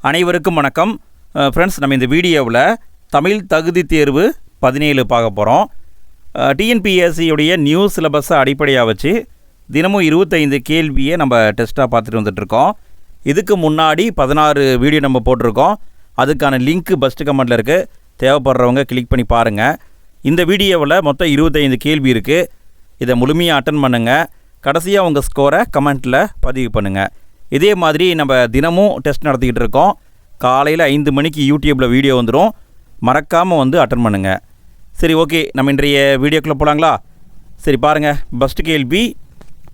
அனைவருக்கும் வணக்கம். ஃப்ரெண்ட்ஸ், நம்ம இந்த வீடியோவில் தமிழ் தகுதி தேர்வு 17 பார்க்க போகிறோம். டிஎன்பிஎஸ்சியுடைய நியூ சிலபஸை அடிப்படையாக வச்சு தினமும் 25 கேள்வியை நம்ம டெஸ்ட்டாக பார்த்துட்டு வந்துட்டுருக்கோம். இதுக்கு முன்னாடி 16 வீடியோ நம்ம போட்டிருக்கோம். அதுக்கான லிங்க்கு ஃபஸ்ட்டு கமெண்ட்டில் இருக்குது. தேவைப்படுறவங்க கிளிக் பண்ணி பாருங்கள். இந்த வீடியோவில் மொத்தம் 25 கேள்வி இருக்குது. இதை முழுமையாக அட்டன் பண்ணுங்கள். கடைசியாக உங்கள் ஸ்கோரை கமெண்ட்டில் பதிவு பண்ணுங்கள். இதே மாதிரி நம்ம தினமும் டெஸ்ட் நடத்திக்கிட்டு இருக்கோம். காலையில் 5 மணிக்கு யூடியூப்பில் வீடியோ வந்துடும். மறக்காமல் அட்டன் பண்ணுங்கள். சரி, ஓகே, நம்ம இன்றைய வீடியோக்குள்ளே போகலாங்களா? சரி, பாருங்கள். ஃபஸ்ட்டு கேள்வி,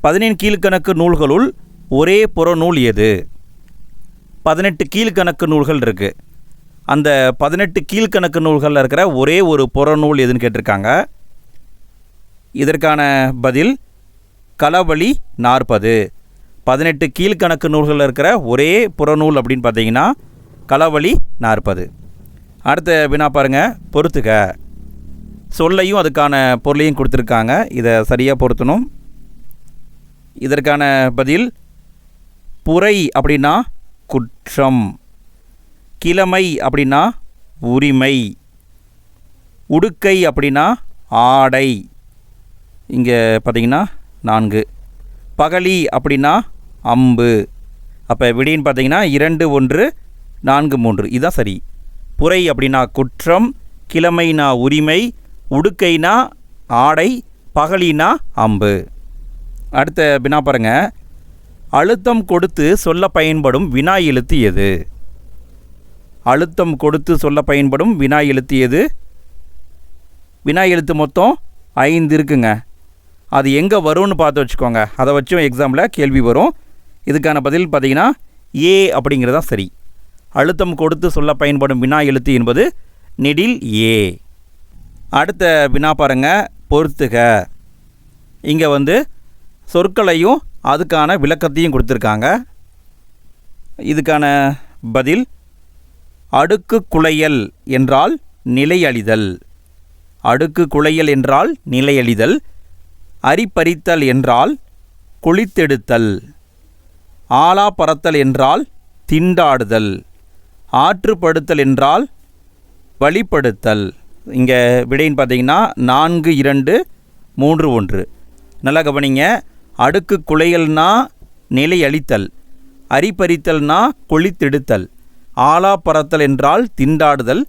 17 கீழ்கணக்கு நூல்களுள் ஒரே புறநூல் எது? 18 கீழ்கணக்கு நூல்கள் இருக்குது. அந்த 18 கீழ்கணக்கு நூல்களில் இருக்கிற ஒரே ஒரு புறநூல் எதுன்னு கேட்டிருக்காங்க. இதற்கான பதில் களவழி 40. 18 கீழ்கணக்கு நூல்களில் இருக்கிற ஒரே புறநூல் அப்படின்னு பார்த்தீங்கன்னா களவழி 40. அடுத்த வினா பாருங்கள். பொறுத்துக. சொல்லையும் அதுக்கான பொருளையும் கொடுத்துருக்காங்க. இதை சரியாக பொருத்தணும். இதற்கான பதில் புரை அப்படின்னா குற்றம், கிழமை அப்படின்னா உரிமை, உடுக்கை அப்படின்னா ஆடை. இங்கே பார்த்தீங்கன்னா 4. பகலி அப்படின்னா அம்பு. அப்போ விடின்னு பார்த்தீங்கன்னா 2, 1, 4, 3. இதுதான் சரி. புரை அப்படின்னா குற்றம், கிழமைனா உரிமை, உடுக்கைனா ஆடை, பகலினா அம்பு. அடுத்த வினா பாருங்க. அழுத்தம் கொடுத்து சொல்ல பயன்படும் வினா எழுத்து எது? அழுத்தம் கொடுத்து சொல்ல பயன்படும் வினா எழுத்து எது? வினா எழுத்து மொத்தம் 5 இருக்குங்க. அது எங்கே வரும்னு பார்த்து வச்சுக்கோங்க. அதை வச்சும் எக்ஸாமில் கேள்வி வரும். இதுக்கான பதில் பார்த்தீங்கன்னா ஏ அப்படிங்கிறதான் சரி. அழுத்தம் கொடுத்து சொல்ல பயன்படும் வினா எழுத்து என்பது நெடில் ஏ. அடுத்த வினா பாருங்கள். பொறுத்துக. இங்கே சொற்களையும் அதுக்கான விளக்கத்தையும் கொடுத்துருக்காங்க. இதுக்கான பதில் அடுக்கு குலையல் என்றால் நிலையழிதல். அடுக்கு குலையல் என்றால் நிலையழிதல். அரிப்பறித்தல் என்றால் குளித்தெடுத்தல். ஆலா பறத்தல் என்றால் திண்டாடுதல். ஆற்றுப்படுத்தல் என்றால் வழிப்படுத்தல். இங்கே விடைன்னு பார்த்தீங்கன்னா 4, 2, 3, 1. நல்லா கவனிங்க. அடுக்கு குலையல்னா நிலையழித்தல், அரிப்பறித்தல்னா குளித்தெடுத்தல், ஆலா பறத்தல் என்றால் திண்டாடுதல்,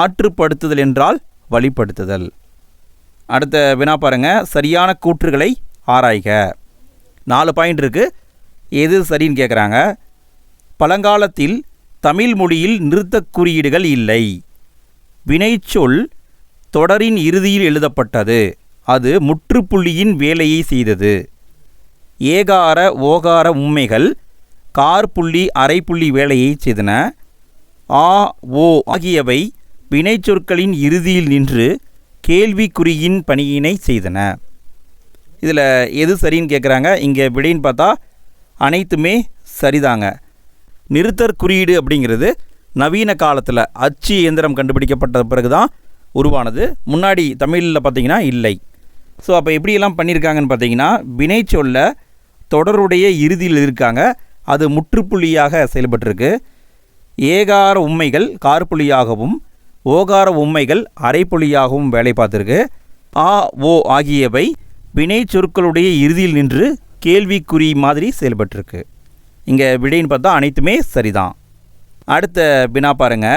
ஆற்றுப்படுத்துதல் என்றால் வழிப்படுத்துதல். அடுத்த வினா பாருங்கள். சரியான கூற்றுகளை ஆராய்க. 4 பாயிண்ட் இருக்குது. எது சரின்னு கேட்குறாங்க. பழங்காலத்தில் தமிழ் மொழியில் நிறுத்தக் குறியீடுகள் இல்லை. வினைச்சொல் தொடரின் இறுதியில் எழுதப்பட்டது. அது முற்றுப்புள்ளியின் வேலையை செய்தது. ஏகார ஓகார உம்மைகள் கார்புள்ளி அரைப்புள்ளி வேலையை செய்தன. ஆ ஓ ஆகியவை வினைச்சொற்களின் இறுதியில் நின்று கேள்விக்குறியின் பணியினை செய்தன. இதில் எது சரின்னு கேட்குறாங்க. இங்கே விடைன்னு பார்த்தா அனைத்துமே சரிதாங்க. நிறுத்தற் குறியீடு அப்படிங்கிறது நவீன காலத்தில் அச்சு இயந்திரம் கண்டுபிடிக்கப்பட்ட பிறகு தான் உருவானது. முன்னாடி தமிழில் பார்த்திங்கன்னா இல்லை. ஸோ அப்போ எப்படியெல்லாம் பண்ணியிருக்காங்கன்னு பார்த்தீங்கன்னா, வினைச்சொல்ல தொடருடைய இறுதியில் இருக்காங்க. அது முற்றுப்புள்ளியாக செயல்பட்டிருக்கு. ஏகார உம்மைகள் கார்புள்ளியாகவும் ஓகார உம்மைகள் அரைப்புள்ளியாகவும் வேலை பார்த்துருக்கு. ஆ ஓ ஆகியவை வினை சொற்களுடைய இறுதியில் நின்று கேள்விக்குறி மாதிரி செயல்பட்டிருக்கு. இங்கே விடைன்னு பார்த்தா அனைத்துமே சரிதான். அடுத்த வினா பாருங்க.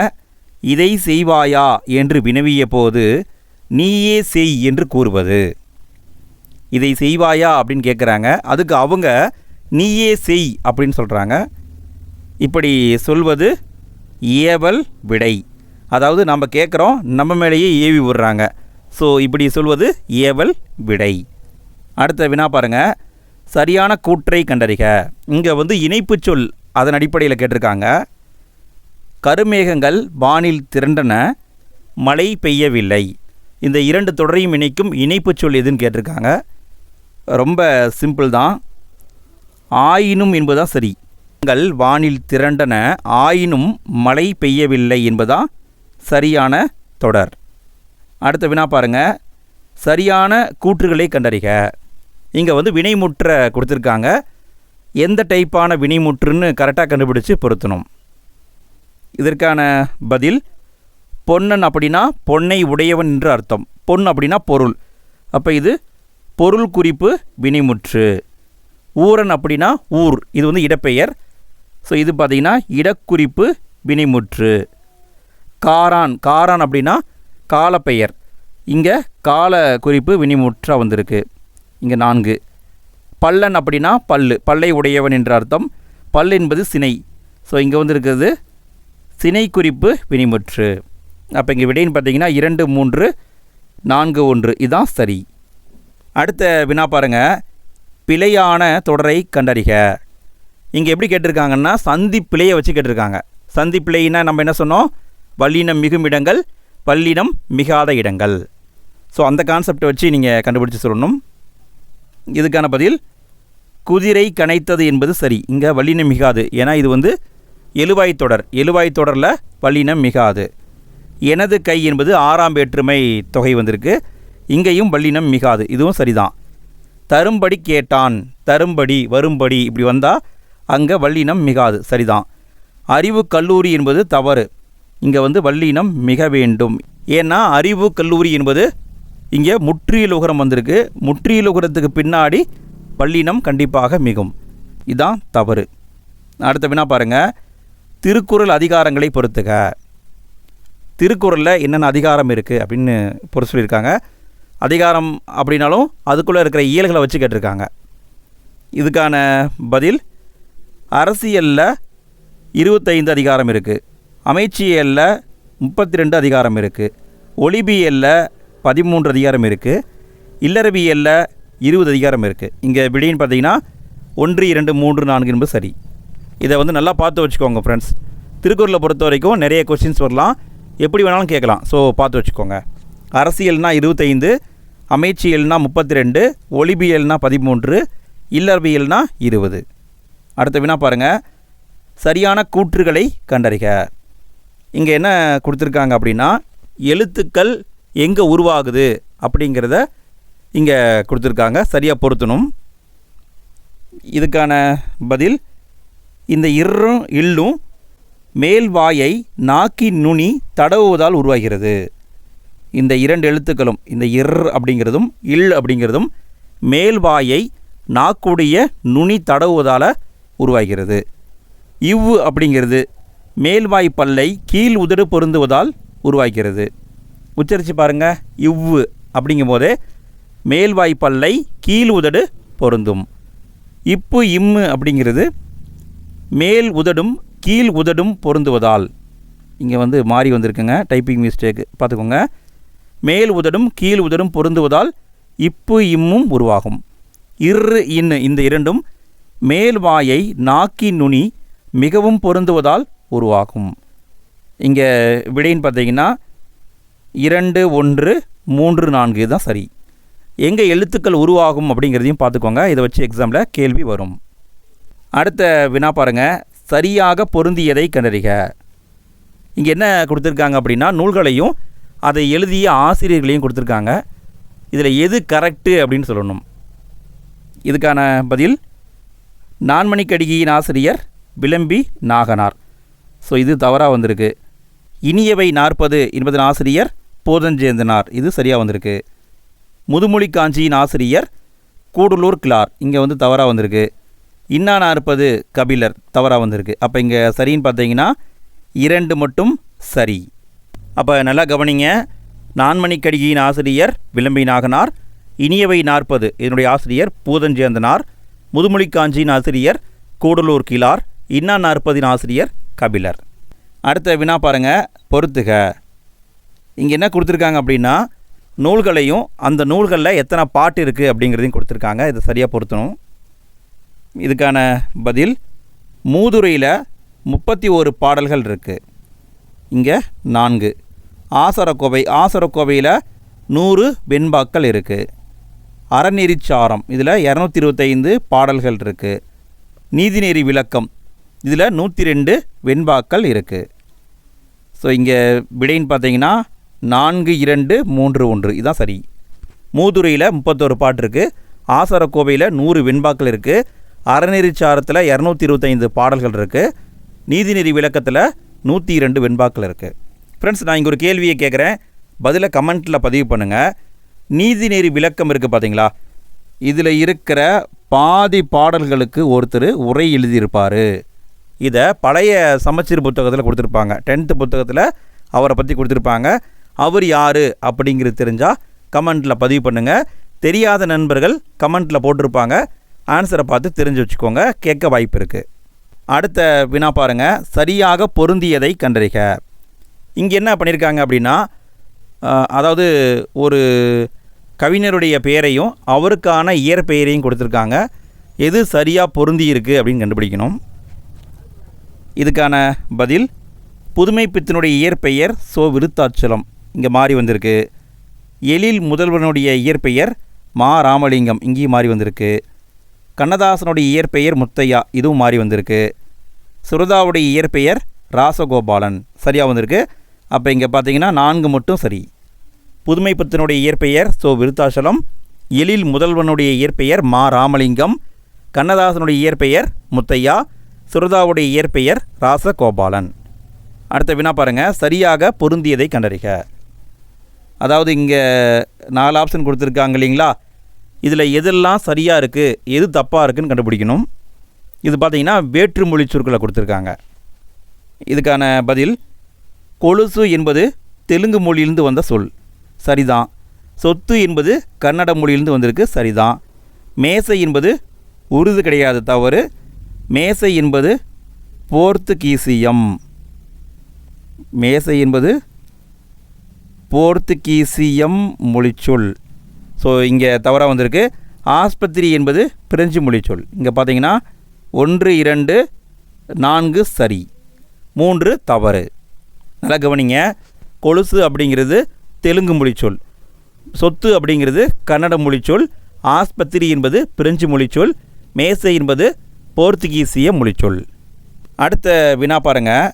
இதை செய்வாயா என்று வினவிய போது நீயே செய் என்று கூறுவது. இதை செய்வாயா அப்படின்னு கேட்குறாங்க. அதுக்கு அவங்க நீயே செய் அப்படின்னு சொல்கிறாங்க. இப்படி சொல்வது ஏவல் விடை. அதாவது நம்ம கேட்குறோம், நம்ம மேலேயே ஏவி விடுறாங்க. ஸோ இப்படி சொல்வது ஏவல் விடை. அடுத்த வினா பாருங்கள். சரியான கூற்றை கண்டறிக. இங்கே இணைப்பு சொல் அதன் அடிப்படையில் கேட்டிருக்காங்க. கருமேகங்கள் வானில் திரண்டன, மழை பெய்யவில்லை. இந்த 2 தொடரையும் இணைக்கும் இணைப்பு சொல் எதுன்னு கேட்டிருக்காங்க. ரொம்ப சிம்பிள் தான். ஆயினும் என்பதுதான் சரி. வானில் திரண்டன ஆயினும் மழை பெய்யவில்லை என்பதான் சரியான தொடர். அடுத்த வினா பாருங்கள். சரியான கூற்றுகளை கண்டறிக. இங்கே வினைமுற்ற கொடுத்துருக்காங்க. எந்த டைப்பான வினைமுற்றுன்னு கரெக்டாக கண்டுபிடிச்சு பொருத்தணும். இதற்கான பதில் பொன்னன் அப்படின்னா பொன்னை உடையவன் என்று அர்த்தம். பொன் அப்படின்னா பொருள். அப்போ இது பொருள் குறிப்பு வினைமுற்று. ஊரன் அப்படின்னா ஊர், இது வந்து இடப்பெயர். ஸோ இது பார்த்திங்கன்னா இடக்குறிப்பு வினைமுற்று. காரான், காரான் அப்படின்னா காலப்பெயர். இங்கே கால குறிப்பு வினைமுற்றாக வந்திருக்கு. இங்கே 4. பல்லன் அப்படின்னா பல்லு, பல்லை உடையவன் என்ற அர்த்தம். பல் என்பது சினை. ஸோ இங்கே வந்து இருக்கிறது சினை குறிப்பு வினைமுற்று. அப்போ இங்கே விடைன்னு பார்த்தீங்கன்னா 2, 3, 4, 1 இதுதான் சரி. அடுத்த வினா பாருங்கள். பிழையான தொடரை கண்டறிக. இங்கே எப்படி கேட்டிருக்காங்கன்னா சந்தி பிழையை வச்சு கேட்டிருக்காங்க. சந்தி பிழைன்னா நம்ம என்ன சொன்னோம்? வல்லினம் மிகும் இடங்கள், வல்லினம் மிகாத இடங்கள். ஸோ அந்த கான்செப்டை வச்சு நீங்கள் கண்டுபிடிச்சி சொல்லணும். இதுக்கான பதில் குதிரை கனைத்தது என்பது சரி. இங்கே வல்லினம் மிகாது, ஏன்னா இது வந்து எழுவாய் தொடர். எழுவாய் தொடரில் வல்லினம் மிகாது. எனது கை என்பது 6ஆம் வேற்றுமை தொகை வந்திருக்கு. இங்கேயும் வல்லினம் மிகாது, இதுவும் சரிதான். தரும்படி கேட்டான், தரும்படி வரும்படி இப்படி வந்தால் அங்கே வல்லினம் மிகாது, சரிதான். அறிவு கல்லூரி என்பது தவறு. இங்கே வந்து வல்லினம் மிக வேண்டும். ஏன்னா அறிவு கல்லூரி என்பது இங்கே முற்றியலுகரம் வந்திருக்கு. முற்றியலுகரத்துக்கு பின்னாடி வல்லினம் கண்டிப்பாக மிகும். இதுதான் தவறு. அடுத்த வினா பாருங்கள். திருக்குறள் அதிகாரங்களை பொறுத்துக. திருக்குறளில் என்னென்ன அதிகாரம் இருக்குது அப்படின்னு பொறுத்து சொல்லியிருக்காங்க. அதிகாரம் அப்படின்னாலும் அதுக்குள்ளே இருக்கிற இயல்களை வச்சு கேட்டிருக்காங்க. இதுக்கான பதில் அரசியலில் 25 அதிகாரம் இருக்குது, அமைச்சியலில் 32 அதிகாரம் இருக்குது, ஒலிபியலில் 13 அதிகாரம் இருக்குது, இல்லறவியலில் 20 அதிகாரம் இருக்குது. இங்கே விடைன்னு பார்த்தீங்கன்னா 1, 2, 3, 4 என்பது சரி. இதை வந்து நல்லா பார்த்து வச்சுக்கோங்க ஃப்ரெண்ட்ஸ். திருக்குறளை பொறுத்த வரைக்கும் நிறைய கொஸ்டின்ஸ் வரலாம், எப்படி வேணாலும் கேட்கலாம். ஸோ பார்த்து வச்சுக்கோங்க. அரசியல்னா 25, அமைச்சியல்னா 32, ஒலிபியல்னா 13, இல்லறவியல்னா 20. அடுத்த வினா பாருங்கள். சரியான கூற்றுகளை கண்டறிக. இங்கே என்ன கொடுத்துருக்காங்க அப்படின்னா எழுத்துக்கள் எங்கே உருவாகுது அப்படிங்கிறத இங்கே கொடுத்துருக்காங்க. சரியாக பொருத்தணும். இதுக்கான பதில் இந்த இர்ரும் இல்லும் மேல்வாயை நாக்கின் நுனி தடவுவதால் உருவாகிறது. இந்த 2 எழுத்துக்களும், இந்த இர் அப்படிங்கிறதும் இல் அப்படிங்கிறதும் மேல்வாயை நாக்குடைய நுனி தடவுவதால் உருவாகிறது. இவ்வு அப்படிங்கிறது மேல்வாய் பல்லை கீழ் உதடு பொருந்துவதால் உருவாகிறது. உச்சரித்து பாருங்கள். இவ்வு அப்படிங்கும் போதே மேல்வாய் பல்லை கீழ் உதடு பொருந்தும். இப்பு இம்மு அப்படிங்கிறது மேல் உதடும் கீழ் உதடும் பொருந்துவதால். இங்கே வந்து மாறி வந்திருக்குங்க, டைப்பிங் மிஸ்டேக்கு, பார்த்துக்கோங்க. மேல் உதடும் கீழ் உதடும் பொருந்துவதால் இப்பு இம்மும் உருவாகும். இரு இன்னு இந்த 2ம் மேல்வாயை நாக்கின் நுனி மிகவும் பொருந்துவதால் உருவாகும். இங்கே விடைன்னு பார்த்தீங்கன்னா 2, 1, 3, 4 தான் சரி. எங்கே எழுத்துக்கள் உருவாகும் அப்படிங்கிறதையும் பார்த்துக்கோங்க. இதை வச்சு எக்ஸாமில் கேள்வி வரும். அடுத்த வினா பாருங்கள். சரியாக பொருந்தியதை கண்டறிக. இங்கே என்ன கொடுத்துருக்காங்க அப்படின்னா நூல்களையும் அதை எழுதிய ஆசிரியர்களையும் கொடுத்துருக்காங்க. இதில் எது கரெக்டு அப்படின்னு சொல்லணும். இதுக்கான பதில் நான்மணிக்கடிகையின் ஆசிரியர் விளம்பி நாகனார். ஸோ இது தவறாக வந்திருக்கு. இனியவை 40 என்பதன் ஆசிரியர் போதஞ்சேந்தனார், இது சரியாக வந்திருக்கு. முதுமொழி காஞ்சியின் ஆசிரியர் கூடலூர் கிளார், இங்கே வந்து தவறாக வந்திருக்கு. இன்னா 40 கபிலர், தவறாக வந்திருக்கு. அப்போ இங்கே சரின்னு பார்த்தீங்கன்னா 2 மட்டும் சரி. அப்போ நல்லா கவனிங்க. நான்மணிக்கடிகையின் ஆசிரியர் விளம்பி நாகனார், இனியவை 40 இதனுடைய ஆசிரியர் பூதஞ்சேந்தனார், முதுமொழி காஞ்சியின் ஆசிரியர் கூடலூர் கிளார், இன்னா 40 ஆசிரியர் கபிலர். அடுத்த வினா பாருங்கள். பொறுத்துக. இங்கே என்ன கொடுத்துருக்காங்க அப்படின்னா நூல்களையும் அந்த நூல்களில் எத்தனை பாட்டு இருக்குது அப்படிங்கிறதையும் கொடுத்துருக்காங்க. இதை சரியாக பொருத்தணும். இதுக்கான பதில் மூதுரையில் 31 பாடல்கள் இருக்குது, இங்கே 4. ஆசரக்கோவையில் 100 வெண்பாக்கள் இருக்குது. அறநெறிச்சாரம் இதில் 225 பாடல்கள் இருக்குது. நீதிநெறி விளக்கம் இதில் 102 வெண்பாக்கள் இருக்குது. ஸோ இங்கே விடைன்னு பார்த்தீங்கன்னா 4, 2, 3, 1 இதுதான் சரி. மூதுரையில் 31 பாட்டு இருக்குது, ஆசரக்கோவையில் 100 வெண்பாக்கள் இருக்குது, அறநெறிச்சாரத்தில் 225 பாடல்கள் இருக்குது, நீதிநெறி விளக்கத்தில் 102 வெண்பாக்கள் இருக்குது. ஃப்ரெண்ட்ஸ், நான் இங்கே ஒரு கேள்வியை கேட்குறேன், பதிலை கமெண்ட்டில் பதிவு பண்ணுங்கள். நீதிநெறி விளக்கம் இருக்குது பார்த்தீங்களா, இதில் இருக்கிற பாதி பாடல்களுக்கு ஒருத்தர் உரை எழுதியிருப்பார். இதை பழைய சமச்சீர் புத்தகத்தில் கொடுத்துருப்பாங்க, 10th புத்தகத்தில் அவரை பற்றி கொடுத்துருப்பாங்க. அவர் யார் அப்படிங்கிறது தெரிஞ்சால் கமெண்ட்டில் பதிவு பண்ணுங்கள். தெரியாத நண்பர்கள் கமெண்ட்டில் போட்டிருப்பாங்க, ஆன்சரை பார்த்து தெரிஞ்சு வச்சுக்கோங்க, கேட்க வாய்ப்பு இருக்குது. அடுத்த வினா பாருங்கள், சரியாக பொருந்தியதை கண்டறிக. இங்கே என்ன பண்ணியிருக்காங்க அப்படின்னா, அதாவது ஒரு கவிஞருடைய பெயரையும் அவருக்கான இயற்பெயரையும் கொடுத்துருக்காங்க. எது சரியாக பொருந்தி இருக்குது அப்படின்னு கண்டுபிடிக்கணும். இதுக்கான பதில் புதுமைப்பித்தனுடைய இயற்பெயர் சோ விருத்தாச்சலம், இங்கே மாறி வந்திருக்கு. எழில் முதல்வனுடைய இயற்பெயர் மா ராமலிங்கம், இங்கேயும் மாறி வந்திருக்கு. கண்ணதாசனுடைய இயற்பெயர் முத்தையா, இதுவும் மாறி வந்திருக்கு. சுரதாவுடைய இயற்பெயர் ராசகோபாலன், சரியாக வந்திருக்கு. அப்போ இங்கே பார்த்தீங்கன்னா 4 மட்டும் சரி. புதுமைப்பித்தனுடைய இயற்பெயர் சோ விருத்தாச்சலம், எழில் முதல்வனுடைய இயற்பெயர் மா ராமலிங்கம், கண்ணதாசனுடைய இயற்பெயர் முத்தையா, சுரதாவுடைய இயற்பெயர் ராசகோபாலன். அடுத்த வினா பாருங்கள், சரியாக பொருந்தியதை கண்டறிக. அதாவது இங்கே 4 ஆப்ஷன் கொடுத்துருக்காங்க இல்லைங்களா, இதில் எதெல்லாம் சரியாக இருக்குது எது தப்பாக இருக்குதுன்னு கண்டுபிடிக்கணும். இது பார்த்திங்கன்னா வேற்றுமொழி சொற்களை கொடுத்துருக்காங்க. இதுக்கான பதில் கொலுசு என்பது தெலுங்கு மொழியிலிருந்து வந்த சொல், சரிதான். சொத்து என்பது கன்னட மொழியிலிருந்து வந்திருக்கு, சரிதான். மேசை என்பது உருது கிடையாது, தவறு. மேசை என்பது போர்த்துகீசியம், மேசை என்பது போர்த்துகீசியம் மொழிச்சொல், ஸோ இங்கே தவறாக வந்திருக்கு. ஆஸ்பத்திரி என்பது பிரெஞ்சு மொழிச்சொல், இங்கே பார்த்தீங்கன்னா 1, 2, 4 சரி, 3 தவறு. நல்லா கவனிங்க, கொலுசு அப்படிங்கிறது தெலுங்கு மொழிச்சொல், சொத்து அப்படிங்கிறது கன்னட மொழிச்சொல், ஆஸ்பத்திரி என்பது பிரெஞ்சு மொழிச்சொல், மேசை என்பது போர்த்துகீசிய மொழிச்சொல். அடுத்த வினா பாருங்கள்,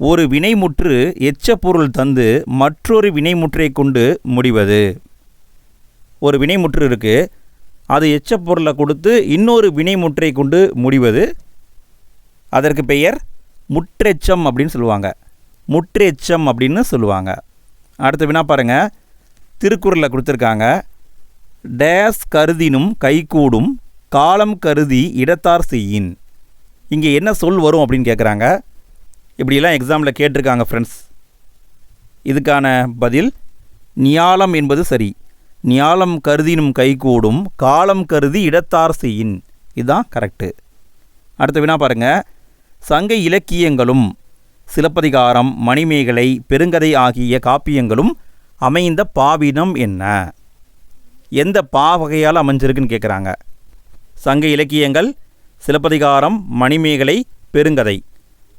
ஒரு வினைமுற்று எச்சப்பொருள் தந்து மற்றொரு வினைமுற்றை கொண்டு முடிவது. ஒரு வினைமுற்று இருக்குது, அது எச்சப்பொருளை கொடுத்து இன்னொரு வினைமுற்றை கொண்டு முடிவது, அதற்கு பெயர் முற்றெச்சம் அப்படின்னு சொல்லுவாங்க, முற்றெச்சம் அப்படின்னு சொல்லுவாங்க. அடுத்த வினா பாருங்கள், திருக்குறளில் கொடுத்துருக்காங்க, டேஸ் கருதினும் கைகூடும் காலம் கருதி இடத்தார் செய்யின். இங்கே என்ன சொல் வரும் அப்படின்னு கேட்குறாங்க. இப்படியெல்லாம் எக்ஸாமில் கேட்டிருக்காங்க ஃப்ரெண்ட்ஸ். இதுக்கான பதில் நியாலம் என்பது சரி. நியாலம் கருதினும் கைகூடும் காலம் கருதி இடத்தார் செய்யின், இதுதான் கரெக்டு. அடுத்த வினா பாருங்கள், சங்க இலக்கியங்களும் சிலப்பதிகாரம், மணிமேகலை, பெருங்கதை ஆகிய காப்பியங்களும் அமைந்த பாவினம் என்ன? எந்த பா வகையால் அமைஞ்சிருக்குன்னு கேட்குறாங்க. சங்க இலக்கியங்கள், சிலப்பதிகாரம், மணிமேகலை, பெருங்கதை,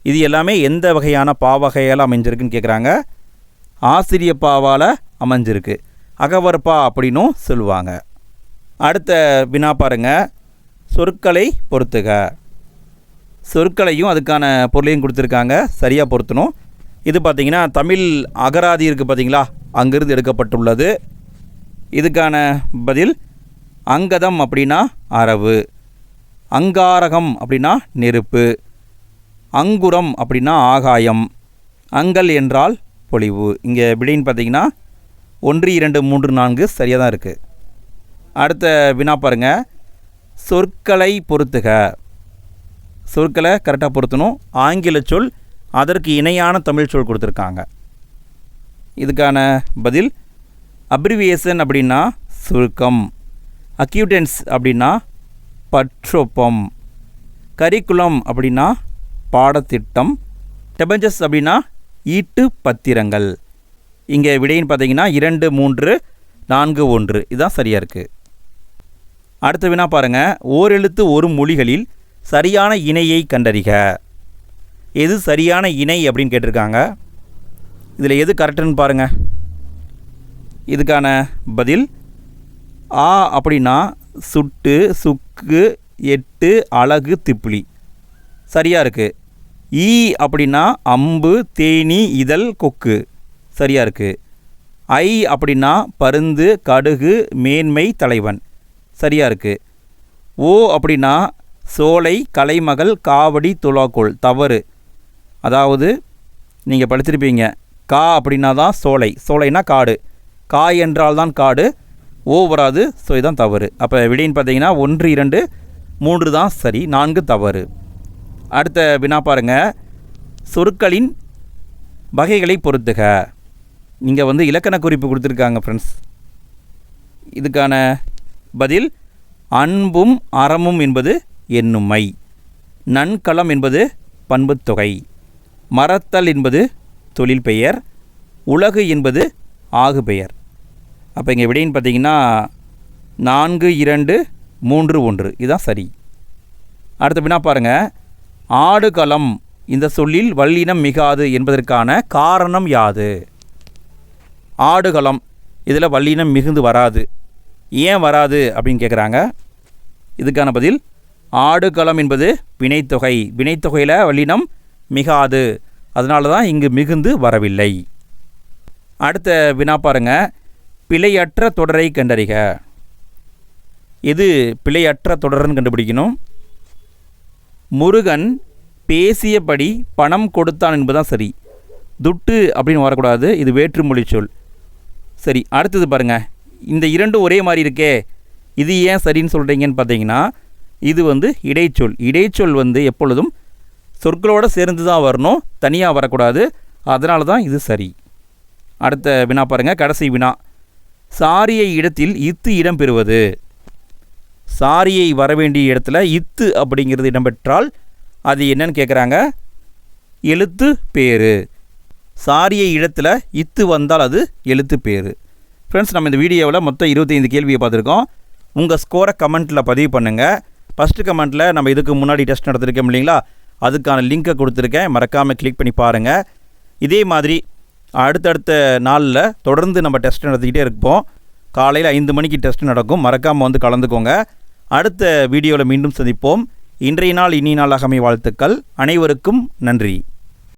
இது எல்லாமே எந்த வகையான பாவகையால் அமைஞ்சிருக்குன்னு கேட்குறாங்க. ஆசிரிய பாவால் அமைஞ்சிருக்கு, அகவற்பா அப்படின்னும் சொல்லுவாங்க. அடுத்த வினா பாருங்கள், சொற்களை பொறுத்துக. சொற்களையும் அதுக்கான பொருளையும் கொடுத்துருக்காங்க, சரியாக பொருத்தணும். இது பார்த்திங்கன்னா தமிழ் அகராதி இருக்குது பார்த்தீங்களா, அங்கிருந்து எடுக்கப்பட்டுள்ளது. இதுக்கான பதில் அங்கதம் அப்படின்னா அரவு, அங்காரகம் அப்படின்னா நெருப்பு, அங்குரம் அப்படின்னா ஆகாயம், அங்கல் என்றால் பொலிவு. இங்கே விடைன்னு பார்த்திங்கன்னா 1, 2, 3, 4 சரியாக தான் இருக்குது. அடுத்த வினா பாருங்கள், சொற்களை பொறுத்துக. சொற்களை கரெக்டாக பொருத்தணும். ஆங்கில சொல், அதற்கு இணையான தமிழ் சொல் கொடுத்துருக்காங்க. இதுக்கான பதில் அப்ரிவியேஷன் அப்படின்னா சுருக்கம், அக்யூட்டன்ஸ் அப்படின்னா பற்றொப்பம், கரிக்குலம் அப்படின்னா பாடத்திட்டம், டெபஞ்சஸ் அப்படின்னா ஈட்டு பத்திரங்கள். இங்கே விடைன்னு பார்த்தீங்கன்னா 2, 3, 4, 1 இதுதான் சரியாக இருக்குது. அடுத்த வினா பாருங்கள், ஓரெழுத்து ஒரு மொழிகளில் சரியான இணையை கண்டறிக. எது சரியான இணை அப்படின்னு கேட்டிருக்காங்க. இதில் எது கரெக்டுன்னு பாருங்கள். இதுக்கான பதில் ஆ அப்படின்னா சுட்டு, சுக்கு, எட்டு, அழகு, திப்புளி சரியாக இருக்குது. ஈ அப்படின்னா அம்பு, தேனி, இதழ், கொக்கு சரியாக இருக்குது. ஐ அப்படின்னா பருந்து, கடுகு, மேன்மை, தலைவன் சரியாக இருக்குது. ஓ அப்படின்னா சோலை, கலைமகள், காவடி, துலாக்கோல் தவறு. அதாவது நீங்கள் படிச்சிருப்பீங்க. கா அப்படின்னா தான் சோலை, சோலைனா காடு, காய் என்றால் தான் காடு, ஓ வராது. ஸோ இதுதான் தவறு. அப்போ விடைன்னு பார்த்தீங்கன்னா 1, 2, 3 தான் சரி, 4 தவறு. அடுத்த வினா பாருங்கள். சொற்களின் வகைகளை பொறுத்துக. இங்கே வந்து இலக்கண குறிப்பு கொடுத்துருக்காங்க ஃப்ரெண்ட்ஸ். இதுக்கான பதில் அன்பும் அறமும் என்பது எண்ணுமை, நன்களம் என்பது பண்புத்தொகை, மறத்தல் என்பது தொழில் பெயர், உலகு என்பது ஆகு பெயர். அப்போ இங்கே விடைன்னு பார்த்தீங்கன்னா 4, 2, 3, 1 இதுதான் சரி. அடுத்த வினா பாருங்கள். ஆடுகளம் இந்த சொல்லில் வல்லினம் மிகாது என்பதற்கான காரணம் யாது? ஆடுகளம் இதில் வல்லினம் மிகுந்து வராது, ஏன் வராது அப்படின்னு கேட்குறாங்க. இதுக்கான பதில் ஆடுகளம் என்பது வினைத்தொகை, வினைத்தொகையில் வல்லினம் மிகாது, அதனால தான் இங்கு மிகுந்து வரவில்லை. அடுத்த வினா பாருங்க. பிழையற்ற தொடரை கண்டறிக. எது பிழையற்ற தொடர்ன்னு கண்டுபிடிக்கணும். முருகன் பேசியபடி பணம் கொடுத்தான் என்பதுதான் சரி. துட்டு அப்படின்னு வரக்கூடாது, இது வேற்றுமொழி சொல். சரி, அடுத்தது பாருங்கள். இந்த இரண்டும் ஒரே மாதிரி இருக்கே, இது ஏன் சரின்னு சொல்கிறீங்கன்னு பார்த்தீங்கன்னா, இது வந்து இடைச்சொல். இடைச்சொல் வந்து எப்பொழுதும் சொற்களோடு சேர்ந்து தான் வரணும், தனியாக வரக்கூடாது. அதனால தான் இது சரி. அடுத்த வினா பாருங்கள், கடைசி வினா. சாரியை இடத்தில் இத்து இடம் பெறுவது. சாரியை வரவேண்டிய இடத்துல இத்து அப்படிங்கிறது இடம்பெற்றால் அது என்னன்னு கேட்குறாங்க. எழுத்து பேரு. சாரியை இடத்துல இத்து வந்தால் அது எழுத்து பேரு. ஃப்ரெண்ட்ஸ், நம்ம இந்த வீடியோவில் மொத்தம் 25 கேள்வியை பார்த்துருக்கோம். உங்கள் ஸ்கோரை கமெண்ட்டில் பதிவு பண்ணுங்கள். ஃபஸ்ட்டு கமெண்ட்டில் நம்ம இதுக்கு முன்னாடி டெஸ்ட் நடத்திருக்கோம் இல்லைங்களா, அதுக்கான லிங்க்கை கொடுத்துருக்கேன், மறக்காமல் கிளிக் பண்ணி பாருங்கள். இதே மாதிரி அடுத்தடுத்த நாளில் தொடர்ந்து நம்ம டெஸ்ட் நடத்திக்கிட்டே இருப்போம். காலையில் 5 மணிக்கு டெஸ்ட் நடக்கும், மறக்காமல் வந்து கலந்துக்கோங்க. அடுத்த வீடியோவில் மீண்டும் சந்திப்போம். இன்றைய நாள் இனிய நாளாக அமைய வாழ்த்துக்கள். அனைவருக்கும் நன்றி.